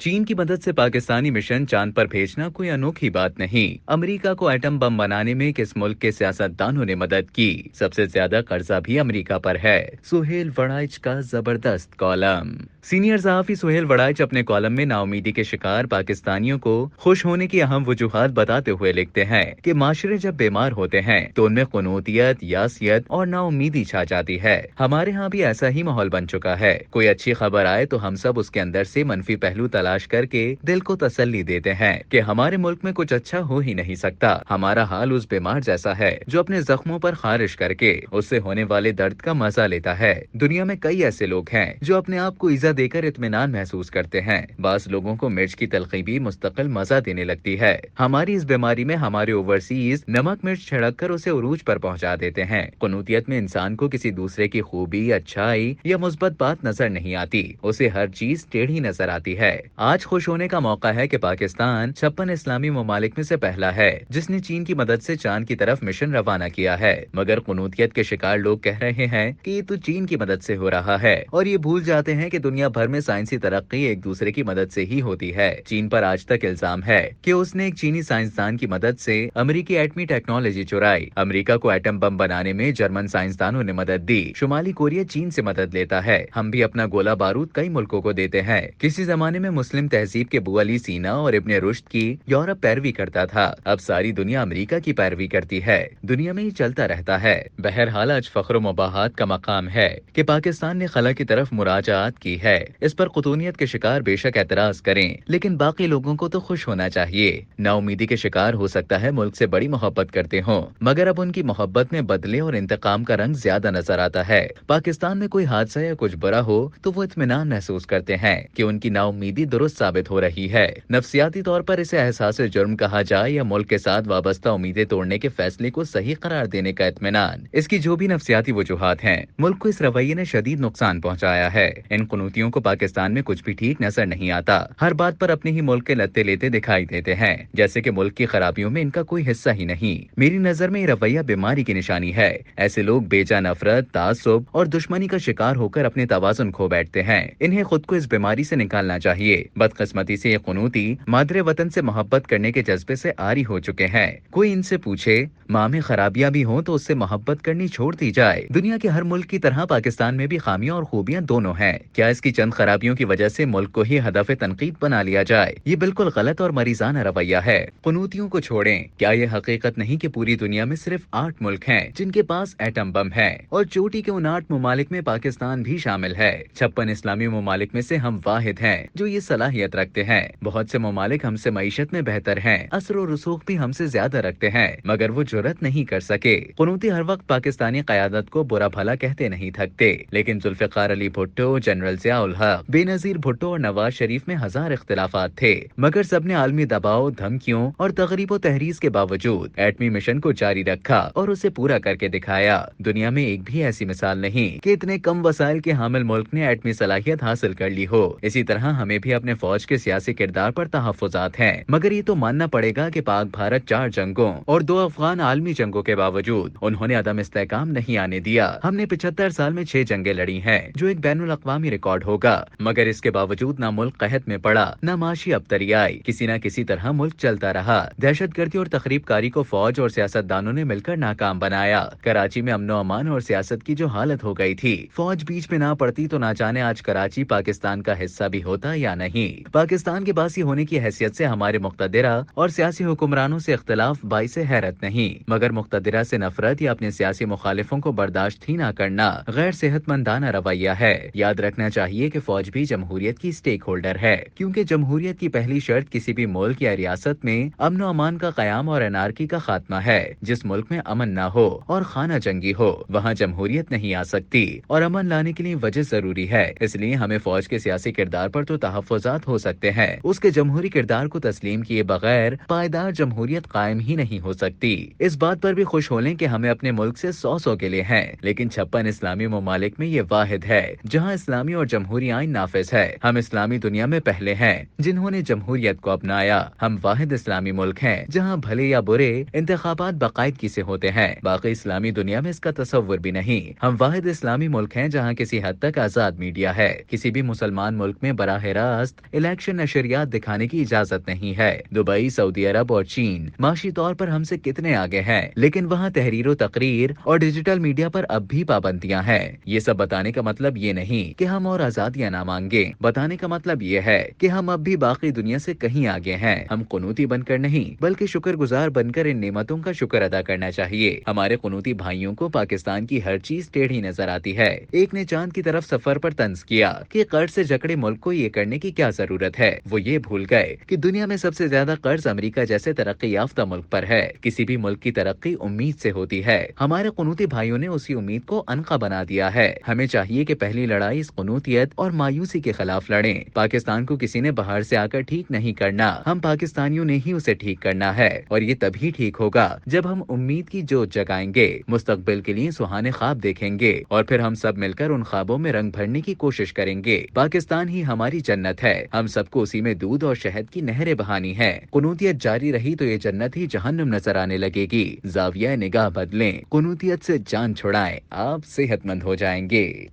चीन की मदद से पाकिस्तानी मिशन चांद पर भेजना कोई अनोखी बात नहीं। अमेरिका को एटम बम बनाने में किस मुल्क के सियासतदानों ने मदद की? सबसे ज्यादा कर्जा भी अमेरिका पर है। सुहेल वड़ाइच का जबरदस्त कॉलम। सीनियर सहाफी सुहेल वड़ाइच अपने कॉलम में नाउमीदी के शिकार पाकिस्तानियों को खुश होने की अहम वजूहात बताते हुए लिखते हैं कि माशरे जब बीमार होते हैं तो उनमें कुनूतियत, यासियत और नाउमीदी छा जाती है। हमारे यहाँ भी ऐसा ही माहौल बन चुका है। कोई अच्छी खबर आए तो हम सब उसके अंदर से मनफी पहलू तलाश करके दिल को तसल्ली देते हैं कि हमारे मुल्क में कुछ अच्छा हो ही नहीं सकता। हमारा हाल उस बीमार जैसा है जो अपने जख्मों पर खारिश करके उससे होने वाले दर्द का मजा लेता है। दुनिया में कई ऐसे लोग हैं जो अपने आप को ईजा देकर इत्मीनान महसूस करते हैं। बास लोगों को मिर्च की तलखी भी मुस्तकिल मजा देने लगती है। हमारी इस बीमारी में हमारे ओवरसीज नमक मिर्च छिड़क कर उसे उरूज पर पहुंचा देते हैं। कुनूतियत में इंसान को किसी दूसरे की खूबी, अच्छाई या मुस्बत बात नजर नहीं आती, उसे हर चीज टेढ़ी नजर आती है। आज खुश होने का मौका है कि पाकिस्तान 56 इस्लामी ममालिक में से पहला है जिसने चीन की मदद से चांद की तरफ मिशन रवाना किया है। मगर कुनूतियत के शिकार लोग कह रहे हैं कि ये तो चीन की मदद से हो रहा है और ये भूल जाते हैं कि दुनिया भर में साइंसी तरक्की एक दूसरे की मदद से ही होती है। चीन पर आज तक इल्जाम है कि उसने एक चीनी साइंसदान की मदद से अमेरिकी एटमी टेक्नोलॉजी चुराई। अमेरिका को एटम बम बनाने में जर्मन साइंसदानों ने मदद दी। शुमाली कोरिया चीन से मदद लेता है। हम भी अपना गोला बारूद कई मुल्कों को देते हैं। किसी जमाने में मुस्लिम तहजीब के अबू अली सीना और इब्ने रुश्द की यूरोप पैरवी करता था। अब सारी दुनिया अमेरिका की पैरवी करती है। दुनिया में ही चलता रहता है। बहरहाल आज फख्र मुबाहात का मकाम है कि पाकिस्तान ने खला की तरफ मुराजात की है। इस पर कुतूनियत के शिकार बेशक एतराज करें, लेकिन बाकी लोगों को तो खुश होना चाहिए। नाउमीदी के शिकार हो सकता है मुल्क से बड़ी मोहब्बत करते हों, मगर अब उनकी मोहब्बत में बदले और इंतकाम का रंग ज्यादा नजर आता है। पाकिस्तान में कोई हादसा या कुछ बुरा हो तो वो इत्मीनान महसूस करते हैं कि उनकी नाउमीदी दुरुस्त साबित हो रही है। नफ्सियाती तौर पर इसे एहसास जुर्म कहा जाए या मुल्क के साथ वाबस्ता उम्मीदें तोड़ने के फैसले को सही करार देने का इत्मीनान, इसकी जो भी नफ्सियाती वजूहात हैं, मुल्क को इस रवैये ने शदीद नुकसान पहुंचाया है। इन कुनूतियों को पाकिस्तान में कुछ भी ठीक नजर नहीं आता। हर बात पर अपने ही मुल्क के लत्ते लेते दिखाई देते हैं, जैसे कि मुल्क की खराबियों में इनका कोई हिस्सा ही नहीं। मेरी नजर में ये रवैया बीमारी की निशानी है। ऐसे लोग बेजा नफरत, तासुब और दुश्मनी का शिकार होकर अपने तवाजुन खो बैठते हैं। इन्हें खुद को इस बीमारी से निकालना चाहिए। बदकिस्मती से ये कुनूती मादरे वतन से मोहब्बत करने के जज्बे से आरी हो चुके हैं। कोई इनसे पूछे माँ में खराबियां भी हों तो उससे मोहब्बत करनी छोड़ दी जाए। दुनिया के हर मुल्क की तरह पाकिस्तान में भी खामियां और खूबियां दोनों हैं। क्या इसकी चंद खराबियों की वजह से मुल्क को ही हदफ तनकीद बना लिया जाए? ये बिल्कुल गलत और मरीजाना रवैया है। कुनूतियों को छोड़ें। क्या ये हकीकत नहीं कि पूरी दुनिया में सिर्फ 8 मुल्क हैं जिनके पास एटम बम है और चोटी के उन 8 ममालिक में पाकिस्तान भी शामिल है। 56 इस्लामी ममालिक में से हम वाहिद हैं जो ये सलाहियत रखते हैं। बहुत से ममालिक हमसे मईशत में बेहतर हैं, असर और रसूख भी हमसे ज्यादा रखते हैं, मगर वो जुर्रत नहीं कर सके। कुनूती हर वक्त पाकिस्तानी क़यादत को बुरा भला कहते नहीं थकते, लेकिन जुल्फ़िकार अली भुट्टो, जनरल ज़िया-उल हक, बेनज़ीर भुट्टो और नवाज शरीफ में हजार इख्तिलाफात थे, मगर सबने आलमी दबाव, धमकियों और तगरीब व तहरीस के बावजूद एटमी मिशन को जारी रखा और उसे पूरा करके दिखाया। दुनिया में एक भी ऐसी मिसाल नहीं कि इतने कम वसाइल के हामिल मुल्क ने एटमी सलाहियत हासिल कर ली हो। इसी तरह हमें भी अपने फौज के सियासी किरदार पर तहफ़्फ़ुज़ात हैं, मगर ये तो मानना पड़ेगा कि पाक भारत 4 जंगों और 2 अफगान आलमी जंगों के बावजूद उन्होंने अदम इस्तेहकाम नहीं आने दिया। हमने 75 साल में 6 जंगें लड़ी हैं, जो एक बैनुल अक़वामी रिकॉर्ड होगा, मगर इसके बावजूद ना मुल्क कहत में पड़ा, न माशी अबतरी आई। किसी न किसी तरह मुल्क चलता रहा। दहशतगर्दी और तखरीबकारी को फौज और सियासतदानों ने मिलकर नाकाम बनाया। कराची में अमनो अमान और सियासत की जो हालत हो गई थी, फौज बीच में ना पड़ती तो ना जाने आज कराची पाकिस्तान का हिस्सा भी होता या नहीं। पाकिस्तान के बासी होने की हैसियत से हमारे मुक़्तदिरा और सियासी हुक्मरानों से इख्तिलाफ बाइसे हैरत नहीं, मगर मुक़्तदिरा से नफरत या अपने सियासी मुखालिफों को बर्दाश्त ही न करना गैर सेहतमंदाना रवैया है। याद रखना चाहिए कि फौज भी जमहूरियत की स्टेक होल्डर है, क्योंकि जमहूरियत की पहली शर्त किसी भी मुल्क या रियासत में अमन और अमान का कयाम और अनारकी का खात्मा है। जिस मुल्क में अमन ना हो और खाना जंगी हो, वहाँ जमहूरियत नहीं आ सकती, और अमन लाने के लिए वजह जरूरी है। इसलिए हमें फौज के सियासी किरदार पर तो तहफ़्फ़ुज़ात हो सकते हैं, उसके जमहूरी किरदार को तस्लीम किए बगैर पायदार जमहूरियत कायम ही नहीं हो सकती। इस बात पर भी खुश हो लें कि हमें अपने मुल्क से 100 गिले हैं, लेकिन 56 इस्लामी ममालिक में ये वाहिद है जहाँ इस्लामी और जमहूरी आइन नाफिज है। हम इस्लामी दुनिया में पहले हैं जिन्होंने जमहूरियत को अपनाया। हम वाहिद इस्लामी मुल्क हैं जहाँ भले या बुरे इंतखाबात बाकायदगी से होते हैं। बाकी इस्लामी दुनिया में इसका तसव्वुर भी नहीं। हम वाहिद इस्लामी मुल्क हैं जहाँ किसी हद तक आजाद मीडिया है। किसी भी मुसलमान मुल्क में बराह रास्त درخواست الیکشن نشریات دکھانے کی اجازت نہیں ہے۔ دبئی، سعودی عرب اور چین معاشی طور پر ہم سے کتنے آگے ہیں، لیکن وہاں تحریر و تقریر اور ڈیجیٹل میڈیا پر اب بھی پابندیاں ہیں۔ یہ سب بتانے کا مطلب یہ نہیں کہ ہم اور آزادیاں نہ مانگیں، بتانے کا مطلب یہ ہے کہ ہم اب بھی باقی دنیا سے کہیں آگے ہیں۔ ہم قنوتی بن کر نہیں بلکہ شکر گزار بن کر ان نعمتوں کا شکر ادا کرنا چاہیے۔ ہمارے قنوتی بھائیوں کو پاکستان کی ہر چیز ٹیڑھی نظر آتی ہے۔ ایک نے چاند کی طرف سفر پر طنز کیا کہ قرض سے جکڑے ملک کو یہ کرنے کی کیا ضرورت ہے۔ وہ یہ بھول گئے کہ دنیا میں سب سے زیادہ قرض امریکہ جیسے ترقی یافتہ ملک پر ہے۔ کسی بھی ملک کی ترقی امید سے ہوتی ہے۔ ہمارے قنوتی بھائیوں نے اسی امید کو عنقا بنا دیا ہے۔ ہمیں چاہیے کہ پہلی لڑائی اس قنوتیت اور مایوسی کے خلاف لڑیں۔ پاکستان کو کسی نے باہر سے آ کر ٹھیک نہیں کرنا، ہم پاکستانیوں نے ہی اسے ٹھیک کرنا ہے، اور یہ تبھی ٹھیک ہوگا جب ہم امید کی جوت جگائیں گے، مستقبل کے لیے سہانے خواب دیکھیں گے، اور پھر ہم سب مل کر ان خوابوں میں رنگ بھرنے کی کوشش کریں گے۔ پاکستان ہی ہماری جنت ہے، ہم سب کو اسی میں دودھ اور شہد کی نہریں بہانی ہے۔ قنوتیت جاری رہی تو یہ جنت ہی جہنم نظر آنے لگے گی۔ زاویہ نگاہ بدلیں، قنوتیت سے جان چھڑائیں، آپ صحت مند ہو جائیں گے۔